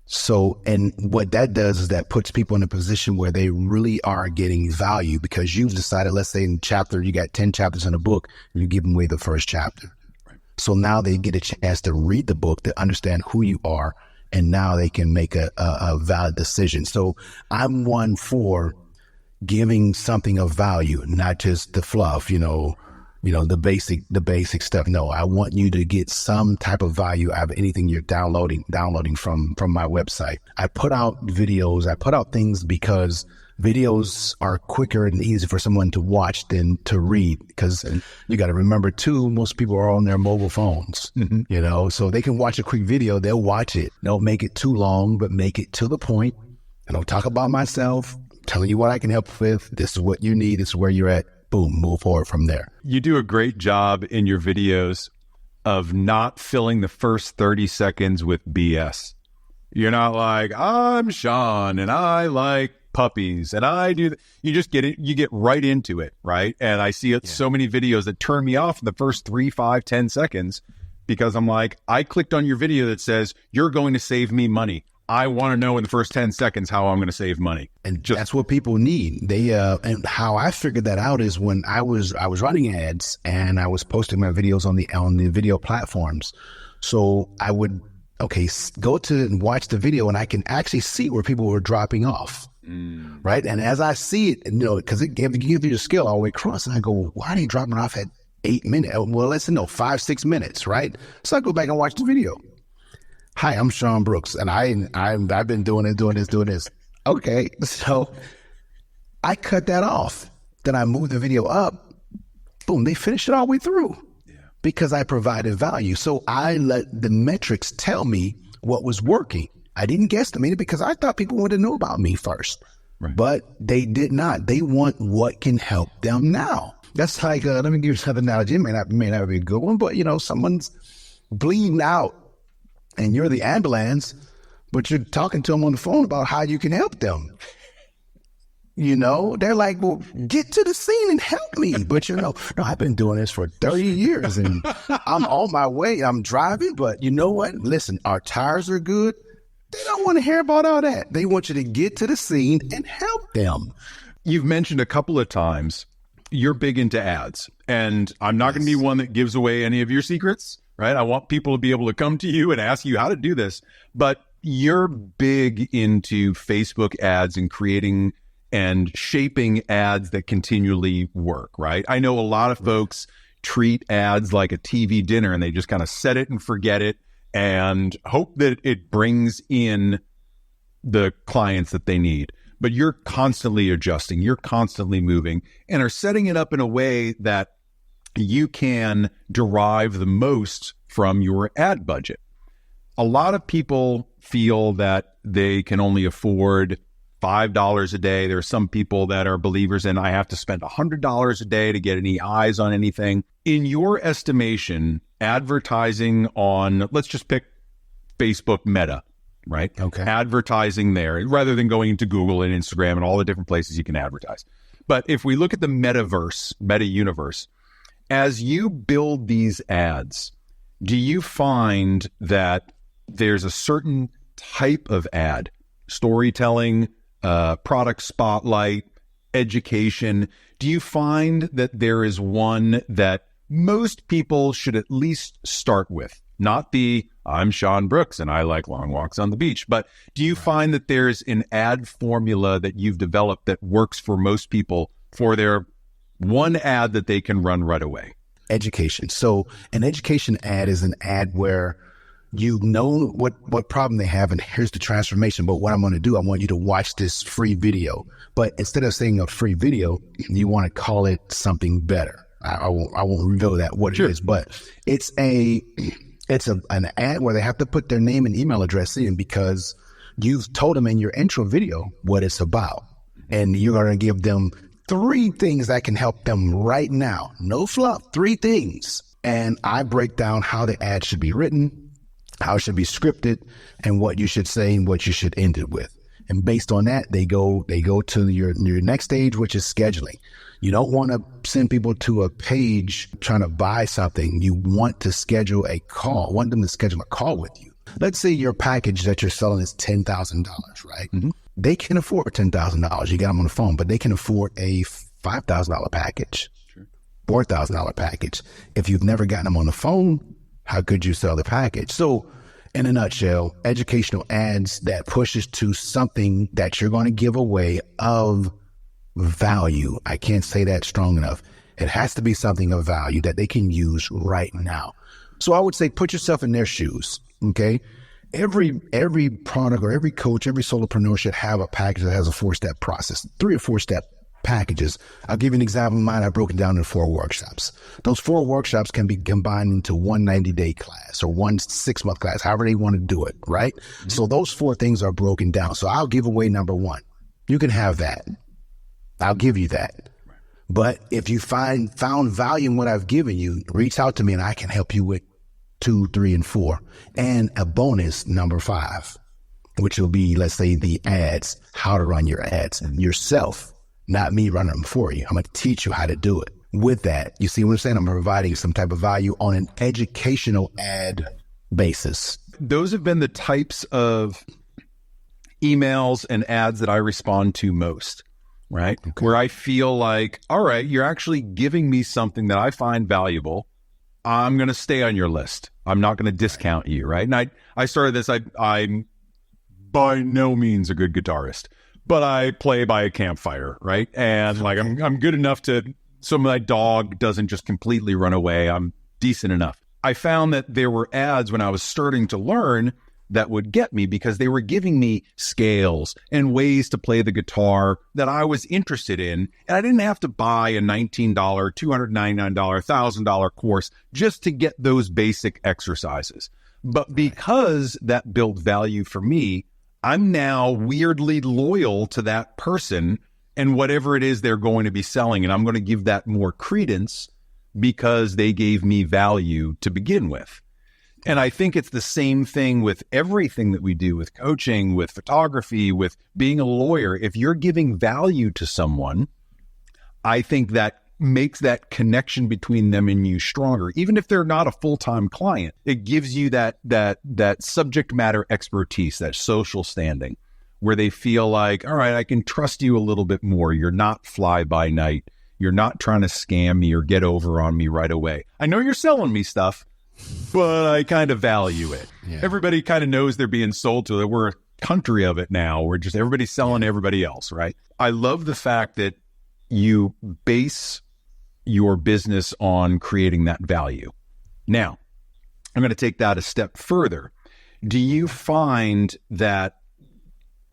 So, and what that does is that puts people in a position where they really are getting value, because you've decided, let's say in chapter, you got 10 chapters in a book, you give them away the first chapter. Right. So now they get a chance to read the book, to understand who you are, and now they can make a valid decision. So I'm one for giving something of value, not just the fluff, the basic stuff. No, I want you to get some type of value out of anything you're downloading from my website. I put out videos. I put out things because videos are quicker and easier for someone to watch than to read, because you got to remember too, most people are on their mobile phones, so they can watch a quick video. They'll watch it. Don't make it too long, but make it to the point. And I'll talk about myself, telling you what I can help with. This is what you need. This is where you're at. boom, move forward from there. You do a great job in your videos of not filling the first 30 seconds with BS. You're not like, I'm Shawn and I like puppies and I do you just get it, you get right into it, right? And I see so many videos that turn me off in the first 3, 5, 10 seconds because I'm like, I clicked on your video that says you're going to save me money. I want to know in the first 10 seconds how I'm going to save money. And that's what people need. They and how I figured that out is when I was running ads and I was posting my videos on the video platforms. So I would go to and watch the video and I can actually see where people were dropping off. Right. And as I see it, because it gives you the skill all the way across, and I go, why are they dropping off at 8 minutes? Well, let's 5, 6 minutes. Right. So I go back and watch the video. Hi, I'm Shawn Brooks, and I've been doing this. Okay. So I cut that off. Then I moved the video up. Boom. They finished it all the way through because I provided value. So I let the metrics tell me what was working. I didn't guesstimate it because I thought people wanted to know about me first, but they did not. They want what can help them now. That's like, let me give you another analogy. It may not be a good one, but someone's bleeding out and you're the ambulance, but you're talking to them on the phone about how you can help them. They're like, well, get to the scene and help me. But no, I've been doing this for 30 years and I'm on my way. I'm driving, but you know what? Listen, our tires are good. They don't want to hear about all that. They want you to get to the scene and help them. You've mentioned a couple of times you're big into ads, and I'm not going to be one that gives away any of your secrets, right? I want people to be able to come to you and ask you how to do this, but you're big into Facebook ads and creating and shaping ads that continually work, right? I know a lot of folks treat ads like a TV dinner and they just kind of set it and forget it and hope that it brings in the clients that they need. But you're constantly adjusting, you're constantly moving, and are setting it up in a way that you can derive the most from your ad budget. A lot of people feel that they can only afford $5 a day. There are some people that are believers in, I have to spend $100 a day to get any eyes on anything. In your estimation, advertising on, let's just pick Facebook Meta, right? Okay. Advertising there, rather than going into Google and Instagram and all the different places you can advertise. But if we look at the metaverse, meta universe, as you build these ads, do you find that there's a certain type of ad, storytelling, product spotlight, education? Do you find that there is one that most people should at least start with? Not the, I'm Shawn Brooks and I like long walks on the beach, but do you find that there's an ad formula that you've developed that works for most people for their one ad that they can run right away? Education. So an education ad is an ad where you know what problem they have, and here's the transformation. But what I'm going to do, I want you to watch this free video. But instead of saying a free video, you want to call it something better. I won't reveal that what it is, but it's an ad where they have to put their name and email address in because you've told them in your intro video what it's about, and you're going to give them 3 things that can help them right now. No fluff, 3 things. And I break down how the ad should be written, how it should be scripted, and what you should say and what you should end it with. And based on that, they go to your next stage, which is scheduling. You don't want to send people to a page trying to buy something. You want to schedule a call, want them to schedule a call with you. Let's say your package that you're selling is $10,000, right? Mm-hmm. They can afford $10,000. You got them on the phone, but they can afford a $5,000 package, $4,000 package. If you've never gotten them on the phone, how could you sell the package? So in a nutshell, educational ads that pushes to something that you're going to give away of value. I can't say that strong enough. It has to be something of value that they can use right now. So I would say put yourself in their shoes. Okay. Every product or every coach, every solopreneur should have a package that has a 4-step process, 3 or 4-step packages. I'll give you an example of mine. I broke it down into 4 workshops. Those 4 workshops can be combined into one 90-day class or one 6-month class, however they want to do it, right? Mm-hmm. So those 4 things are broken down. So I'll give away number 1. You can have that. I'll give you that. But if you found value in what I've given you, reach out to me and I can help you with 2, 3, and 4. And a bonus, number 5, which will be, let's say, the ads, how to run your ads yourself, not me running them for you. I'm going to teach you how to do it. With that, you see what I'm saying? I'm providing some type of value on an educational ad basis. Those have been the types of emails and ads that I respond to most, right? Okay. Where I feel like, all right, you're actually giving me something that I find valuable. I'm going to stay on your list. I'm not going to discount you, right? And I started this, I'm by no means a good guitarist, but I play by a campfire, right? And like, I'm good enough so my dog doesn't just completely run away. I'm decent enough. I found that there were ads when I was starting to learn that would get me because they were giving me scales and ways to play the guitar that I was interested in. And I didn't have to buy a $19, $299, $1,000 course just to get those basic exercises. But because that built value for me, I'm now weirdly loyal to that person and whatever it is they're going to be selling. And I'm going to give that more credence because they gave me value to begin with. And I think it's the same thing with everything that we do, with coaching, with photography, with being a lawyer. If you're giving value to someone, I think that makes that connection between them and you stronger. Even if they're not a full-time client, it gives you that subject matter expertise, that social standing, where they feel like, all right, I can trust you a little bit more. You're not fly by night. You're not trying to scam me or get over on me right away. I know you're selling me stuff, but I kind of value it. Yeah. Everybody kind of knows they're being sold to it. We're a country of it now. We're just everybody's selling everybody else, right? I love the fact that you base your business on creating that value. Now, I'm going to take that a step further. Do you find that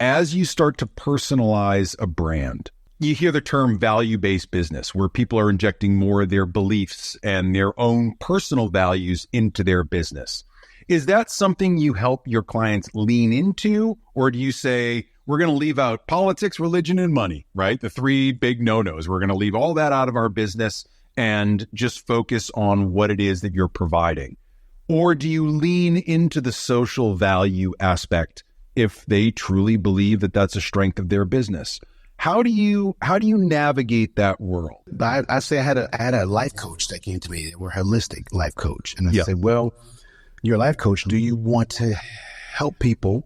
as you start to personalize a brand, you hear the term value-based business, where people are injecting more of their beliefs and their own personal values into their business. Is that something you help your clients lean into? Or do you say, we're going to leave out politics, religion, and money, right? The 3 big no-nos. We're going to leave all that out of our business and just focus on what it is that you're providing. Or do you lean into the social value aspect if they truly believe that that's a strength of their business? How do you navigate that world? I say I had a life coach that came to me. We're a holistic life coach. And I said, well, you're a life coach. Do you want to help people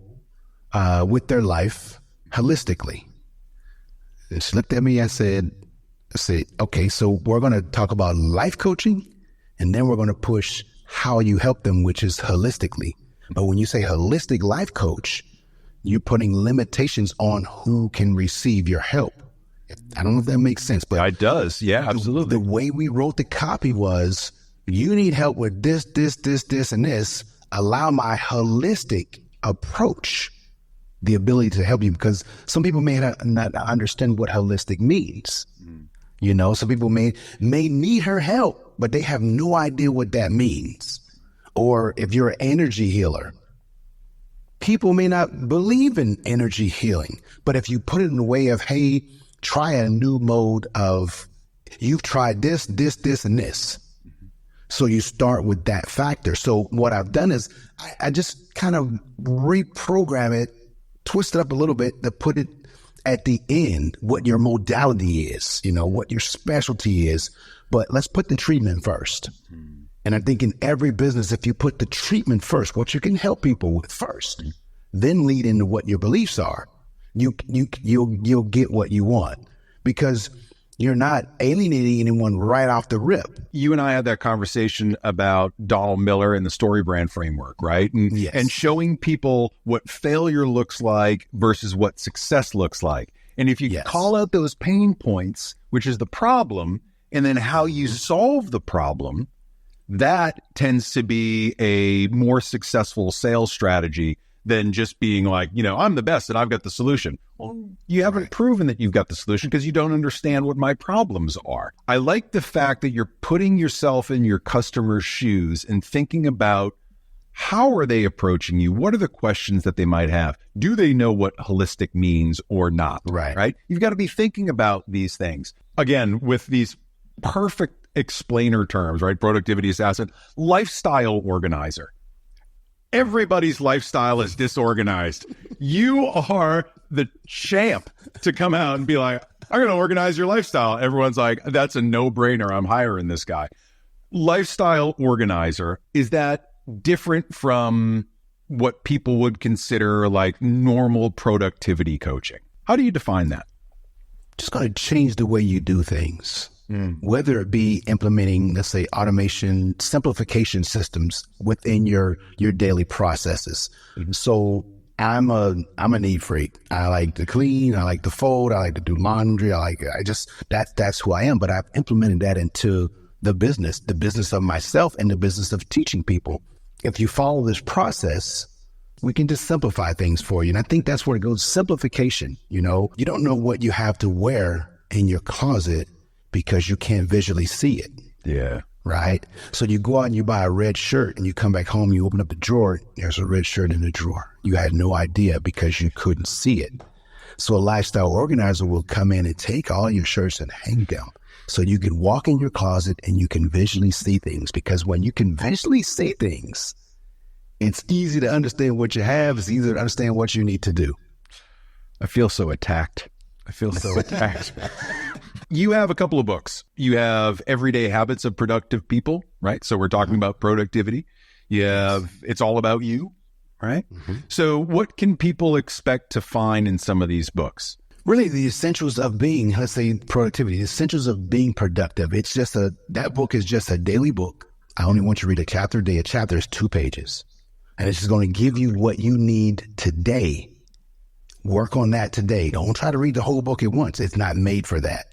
with their life holistically? And she looked at me. I said, okay, so we're going to talk about life coaching, and then we're going to push how you help them, which is holistically. But when you say holistic life coach, you're putting limitations on who can receive your help. I don't know if that makes sense, but it does. Yeah, absolutely. The way we wrote the copy was, you need help with this, and this. Allow my holistic approach the ability to help you, because some people may not understand what holistic means. You know, some people may need her help, but they have no idea what that means. Or if you're an energy healer, people may not believe in energy healing, but if you put it in the way of, hey, try a new mode of, you've tried this, and this. So you start with that factor. So what I've done is I just kind of reprogram it, twist it up a little bit to put it at the end, what your modality is, you know, what your specialty is. But let's put the treatment first. And I think in every business, if you put the treatment first, what you can help people with first, then lead into what your beliefs are, you'll get what you want, because you're not alienating anyone right off the rip. You and I had that conversation about Donald Miller and the story brand framework, right? And showing people what failure looks like versus what success looks like. And if you call out those pain points, which is the problem, and then how you solve the problem, that tends to be a more successful sales strategy than just being like, you know, I'm the best and I've got the solution. Well, you haven't proven that you've got the solution because you don't understand what my problems are. I like the fact that you're putting yourself in your customer's shoes and thinking about, how are they approaching you? What are the questions that they might have? Do they know what holistic means or not? Right. Right? You've got to be thinking about these things. again, with these perfect explainer terms, right? Productivity assassin, lifestyle organizer. Everybody's lifestyle is disorganized. You are the champ to come out and be like, I'm going to organize your lifestyle. Everyone's like, that's a no-brainer. I'm hiring this guy. Lifestyle organizer, is that different from what people would consider like normal productivity coaching? How do you define that? Just going to change the way you do things. Whether it be implementing, let's say, automation, simplification systems within your daily processes. So I'm a neat freak. I like to clean. I like to fold. I like to do laundry. That's who I am. But I've implemented that into the business of myself and the business of teaching people. If you follow this process, we can just simplify things for you. And I think that's where it goes. Simplification. You don't know what you have to wear in your closet because you can't visually see it. Yeah. Right? So you go out and you buy a red shirt and you come back home, you open up the drawer, there's a red shirt in the drawer. You had no idea because you couldn't see it. So a lifestyle organizer will come in and take all your shirts and hang them. So you can walk in your closet and you can visually see things, because when you can visually see things, it's easy to understand what you have. It's easy to understand what you need to do. I feel so attacked. You have a couple of books. You have Everyday Habits of Productive People, right? So we're talking about productivity. You have It's All About You, right? So what can people expect to find in some of these books? Really the essentials of being, let's say, productivity, the essentials of being productive. It's just that book is just a daily book. I only want you to read a chapter a day. A chapter is 2 pages. And it's just going to give you what you need today. Work on that today. Don't try to read the whole book at once. It's not made for that.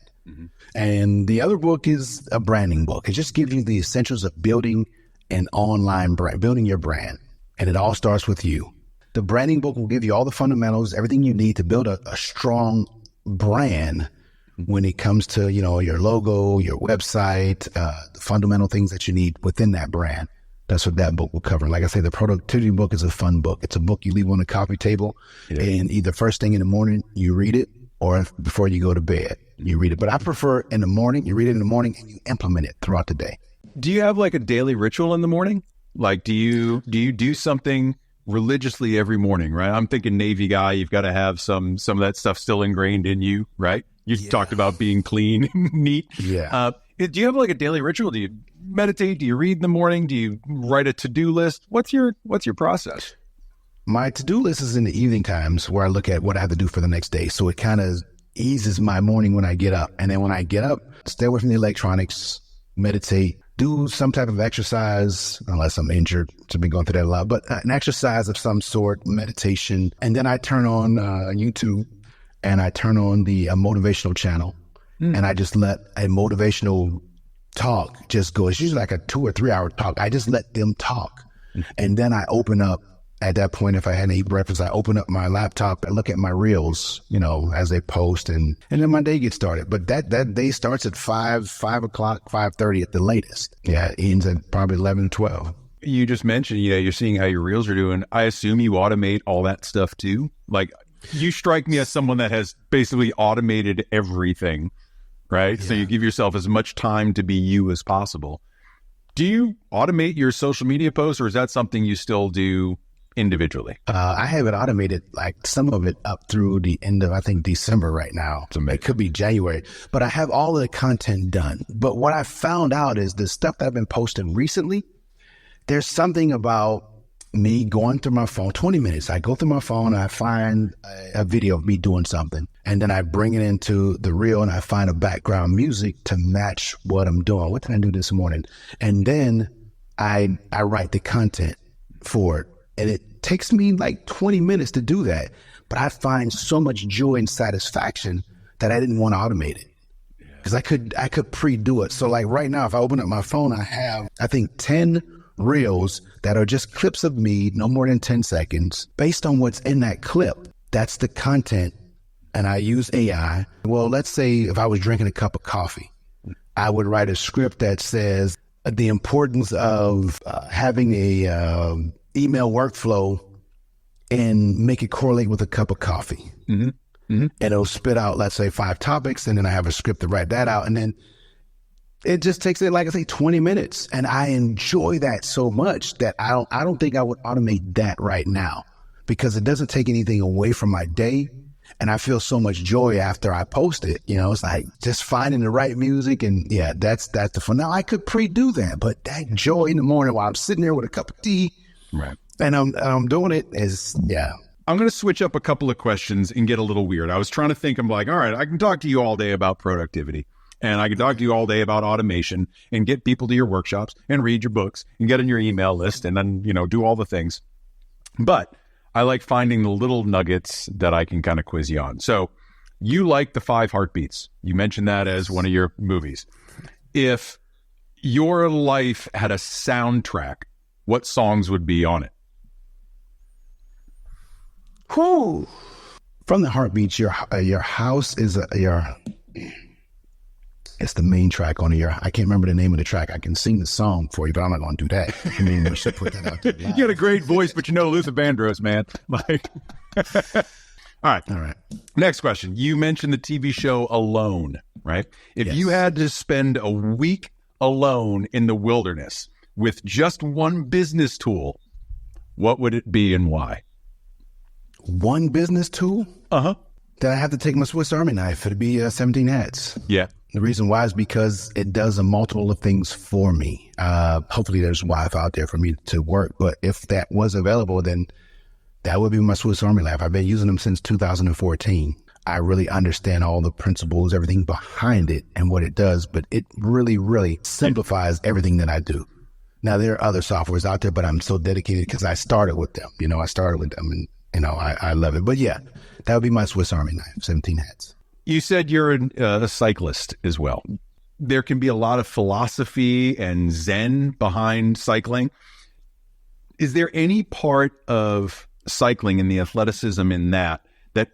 And the other book is a branding book. It just gives you the essentials of building an online brand, building your brand. And it all starts with you. The branding book will give you all the fundamentals, everything you need to build a strong brand when it comes to, your logo, your website, the fundamental things that you need within that brand. That's what that book will cover. Like I say, the productivity book is a fun book. It's a book you leave on the coffee table, and either first thing in the morning, you read it, or before you go to bed, you read it. But I prefer in the morning, you read it in the morning and you implement it throughout the day. Do you have like a daily ritual in the morning? Like, do you do something religiously every morning, right? I'm thinking Navy guy, you've got to have some of that stuff still ingrained in you, right? You talked about being clean, neat. Yeah. Do you have like a daily ritual? Do you meditate? Do you read in the morning? Do you write a to-do list? What's your process? My to-do list is in the evening times where I look at what I have to do for the next day. So it kind of eases my morning when I get up. And then when I get up, stay away from the electronics, meditate, do some type of exercise, unless I'm injured. So I've been going through that a lot, but an exercise of some sort, meditation. And then I turn on YouTube and I turn on the motivational channel. And I just let a motivational talk just go. It's usually like a 2 or 3 hour talk. I just let them talk. And then I open up, at that point, if I hadn't eaten breakfast, I open up my laptop and look at my reels, as they post, and then my day gets started. But that day starts at 5 o'clock, 5:30 at the latest. Yeah, it ends at probably 11, 12. You just mentioned, you're seeing how your reels are doing. I assume you automate all that stuff too. Like, you strike me as someone that has basically automated everything. Right? Yeah. So you give yourself as much time to be you as possible. Do you automate your social media posts, or is that something you still do individually? I have it automated, like some of it up through the end of, I think, December right now. It could be January, but I have all of the content done. But what I found out is the stuff that I've been posting recently, there's something about me going through my phone, 20 minutes. I go through my phone, I find a video of me doing something, and then I bring it into the reel and I find a background music to match what I'm doing. What did I do this morning? And then I write the content for it. And it takes me like 20 minutes to do that. But I find so much joy and satisfaction that I didn't want to automate it. Because I could pre-do it. So like right now, if I open up my phone, I have, I think, 10 reels that are just clips of me, no more than 10 seconds. Based on what's in that clip, that's the content. And I use AI. Well, let's say if I was drinking a cup of coffee, I would write a script that says the importance of having a email workflow and make it correlate with a cup of coffee. and it'll spit out, let's say 5 topics. And then I have a script to write that out. And then it just takes it, like I say, 20 minutes. And I enjoy that so much that I don't think I would automate that right now, because it doesn't take anything away from my day. And I feel so much joy after I post it. It's like just finding the right music. And yeah, that's the fun. Now I could pre-do that, but that joy in the morning while I'm sitting there with a cup of tea, right, and I'm doing it is, yeah. I'm going to switch up a couple of questions and get a little weird. I was trying to think, I'm like, all right, I can talk to you all day about productivity, and I can talk to you all day about automation and get people to your workshops and read your books and get on your email list and then, do all the things. But I like finding the little nuggets that I can kind of quiz you on. So you like the 5 Heartbeats. You mentioned that as one of your movies. If your life had a soundtrack, what songs would be on it? Whew. From the Heartbeats, your house is it's the main track on it. I can't remember the name of the track. I can sing the song for you, but I'm not going to do that. I mean, we should put that out there. You got a great voice, but Luther Vandross, man. Like, all right. Next question. You mentioned the TV show Alone, right? If Yes. you had to spend a week alone in the wilderness with just one business tool, what would it be and why? One business tool? Uh-huh. Then I have to take my Swiss Army knife. It'd be 17 hats. Yeah. The reason why is because it does a multiple of things for me. Hopefully there's Wi-Fi out there for me to work. But if that was available, then that would be my Swiss Army knife. I've been using them since 2014. I really understand all the principles, everything behind it and what it does. But it really, really simplifies everything that I do. Now, there are other softwares out there, but I'm so dedicated because I started with them. I started with them and, I love it. But yeah, that would be my Swiss Army knife, 17 hats. You said you're a cyclist as well. There can be a lot of philosophy and zen behind cycling. Is there any part of cycling and the athleticism in that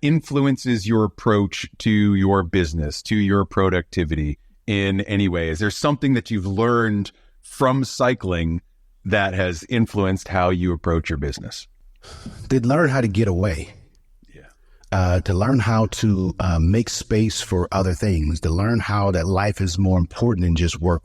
influences your approach to your business, to your productivity in any way? Is there something that you've learned from cycling that has influenced how you approach your business? They learn how to get away. To learn how to make space for other things, to learn how that life is more important than just work.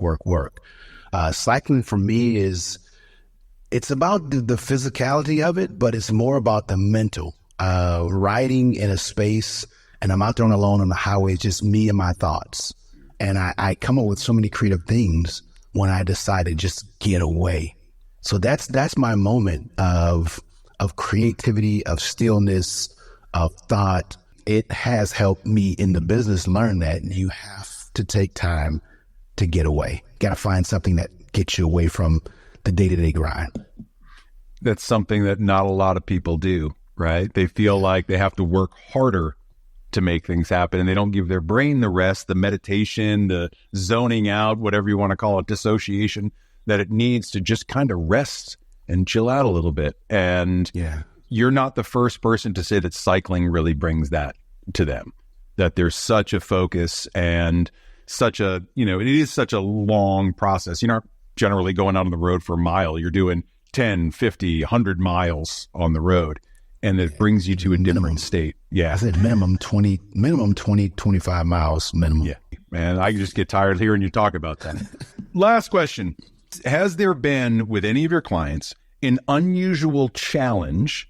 Cycling for me it's about the physicality of it, but it's more about the mental. Riding in a space, and I'm out there alone on the highway, it's just me and my thoughts. And I come up with so many creative things when I decide to just get away. So that's my moment of creativity, of stillness, of thought. It has helped me in the business learn that you have to take time to get away. Got to find something that gets you away from the day-to-day grind. That's something that not a lot of people do, right? They feel like they have to work harder to make things happen, and they don't give their brain the rest, the meditation, the zoning out, whatever you want to call it, dissociation, that it needs to just kind of rest and chill out a little bit. And Yeah. You're not the first person to say that cycling really brings that to them, that there's such a focus and such a, it is such a long process. You're not generally going out on the road for a mile. You're doing 10, 50, 100 miles on the road, and it brings you to a different state. Yeah. I said minimum 20, 25 miles minimum. Yeah, man, I just get tired hearing you talk about that. Last question. Has there been, with any of your clients, an unusual challenge,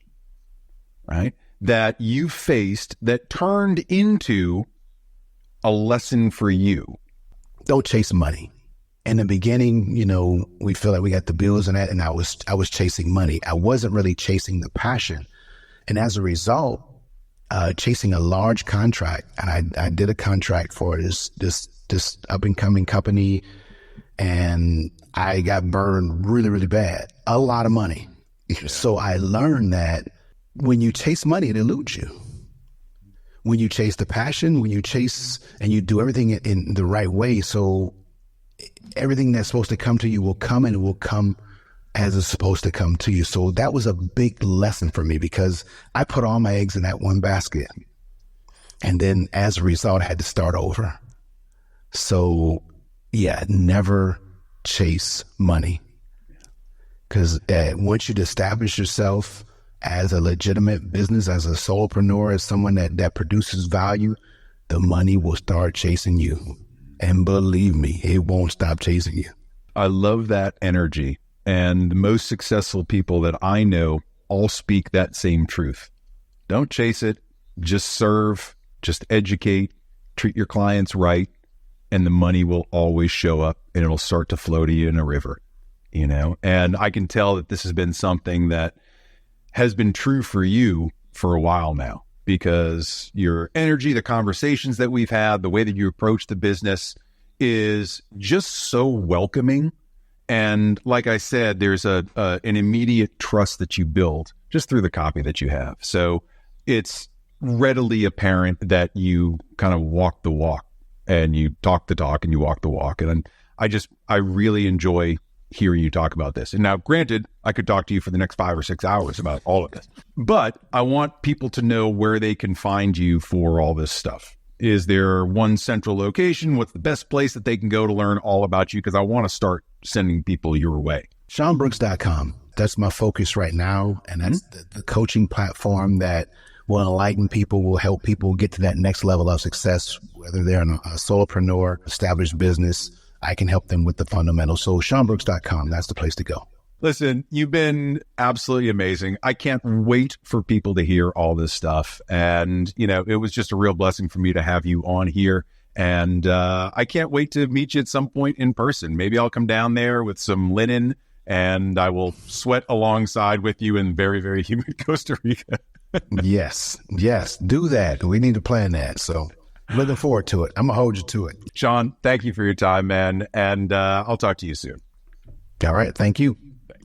right, that you faced that turned into a lesson for you? Don't chase money. In the beginning, we feel like we got the bills and that, and I was chasing money. I wasn't really chasing the passion. And as a result, chasing a large contract, and I did a contract for this up and coming company, and I got burned really, really bad. A lot of money. So I learned that when you chase money, it eludes you. When you chase the passion, when you chase and you do everything in the right way, so everything that's supposed to come to you will come, and it will come as it's supposed to come to you. So that was a big lesson for me, because I put all my eggs in that one basket. And then as a result, I had to start over. So yeah, never chase money. Because once you establish yourself as a legitimate business, as a solopreneur, as someone that produces value, the money will start chasing you. And believe me, it won't stop chasing you. I love that energy. And the most successful people that I know all speak that same truth. Don't chase it, just serve, just educate, treat your clients right, and the money will always show up and it'll start to flow to you in a river, you know? And I can tell that this has been something that has been true for you for a while now, because your energy, the conversations that we've had, the way that you approach the business is just so welcoming. And like I said, there's an immediate trust that you build just through the copy that you have. So it's readily apparent that you kind of walk the walk and you talk the talk and you walk the walk. And I really enjoy hearing you talk about this. And now, granted, I could talk to you for the next 5 or 6 hours about all of this, but I want people to know where they can find you for all this stuff. Is there one central location? What's the best place that they can go to learn all about you? Because I want to start sending people your way. ShawnBrooks.com. That's my focus right now. And that's the coaching platform that will enlighten people, will help people get to that next level of success, whether they're a solopreneur, established business. I can help them with the fundamentals. So ShawnBrooks.com, that's the place to go. Listen, you've been absolutely amazing. I can't wait for people to hear all this stuff. And, you know, it was just a real blessing for me to have you on here. And I can't wait to meet you at some point in person. Maybe I'll come down there with some linen and I will sweat alongside with you in very, very humid Costa Rica. Yes, do that. We need to plan that. So looking forward to it. I'm going to hold you to it. Shawn, thank you for your time, man. And I'll talk to you soon. All right. Thank you.